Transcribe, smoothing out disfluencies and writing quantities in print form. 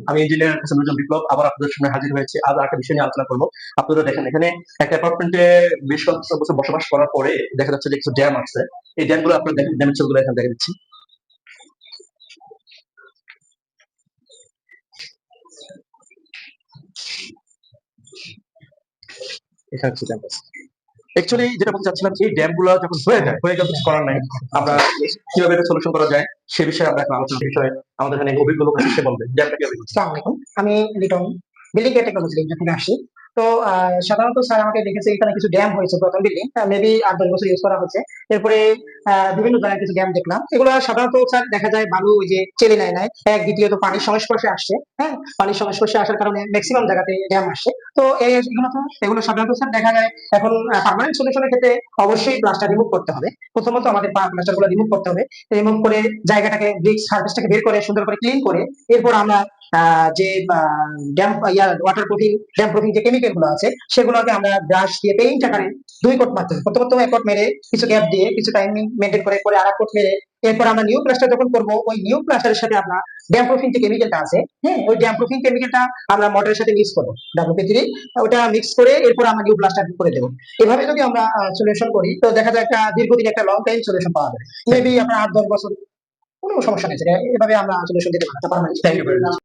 আমি ইঞ্জিনিয়ার হাসানুজ্জামান বিপ্লব আবার আপনাদের সামনে হাজির হয়েছি। আজ একটা বিষয় নিয়ে আলোচনা করবো। আপনারা দেখেন এখানে একটা অ্যাপার্টমেন্টে বেশ কয়েক বছর বসবাস করার পরে দেখা যাচ্ছে যে কিছু ড্যাম আছে। এই ড্যামগুলো আপনারা দেখেন, ড্যামের ছবিগুলো এখানে দেখা দিচ্ছি। এখানে হচ্ছে ড্যাম। অ্যাকচুয়ালি যেটা বলতে চাচ্ছিলাম, এই ড্যাম গুলো যখন হয়ে গেল কিছু করার নাই। আমরা কিভাবে এটা সলিউশন করা যায় সে বিষয়ে আমরা এখন আলোচনা বিষয়ে আমাদের এখানে অভিজ্ঞ লোক আছে, সে বলবে ড্যামটা কিভাবে করছে। আসসালামু আলাইকুম। আমি Liton building care technology limited থেকে আসি। তো সাধারণত স্যার আমাকে দেখেছে এখানে কিছু ড্যাম হয়েছে, প্রথম বিল্ডিং মেবি 8-10 বছর ইউজ করা হচ্ছে। এরপরে বিভিন্ন জায়গায় কিছু ড্যাম দেখলাম, এগুলো সাধারণত স্যার দেখা যায় বালু ওই যে চেলে নেয় নাই এক, দ্বিতীয়ত পানির সংস্পর্শে আসছে। হ্যাঁ, পানির সংস্পর্শে আসার কারণে ম্যাক্সিমাম জায়গাতে ড্যাম আসছে। তো এগুলো সাধারণত স্যার দেখা যায় এখন পার্মানেন্ট সলিউশনের ক্ষেত্রে অবশ্যই প্লাস্টার রিমুভ করতে হবে। প্রথমত আমাদের প্লাস্টার গুলো রিমুভ করতে হবে। রিমুভ করে জায়গাটাকে ব্রিক্স সার্ফেসটাকে বের করে সুন্দর করে ক্লিন করে এরপর আমরা যে ড্যাম ড্যাম প্রুফিং যে কেমিক্যাল গুলো আছে সেগুলোকে আমরা ব্রাশ দিয়ে পেইন্ট আকারে 2 কোট মারতে হবে। প্রথমত 1 কোট মেরে কিছু গ্যাপ দিয়ে কিছু টাইম মেনটেন করে পরে আর 1 কোট মেরে এরপর আমরা নিউ প্লাস্টার যখন করবো ওই নিউ প্লাস্টারের সাথে আমরা ড্যাম প্রুফিং যে কেমিক্যালটা আছে, হ্যাঁ, ওই ড্যাম প্রুফিং কেমিক্যালটা আমরা মর্টারের সাথে মিক্স করবো, WP3 ওটা মিক্স করে এরপর আমরা নিউ প্লাস্টার করে দেবো। এভাবে যদি আমরা সলিউশন করি তো দেখা যায় একটা দীর্ঘদিন একটা লং টাইম সলিউশন পাওয়া যায়। মেবি আপনার 8-10 বছর কোনো সমস্যা নেই, এভাবে আমরা সলিউশন দিতে পারি। Thank you very much.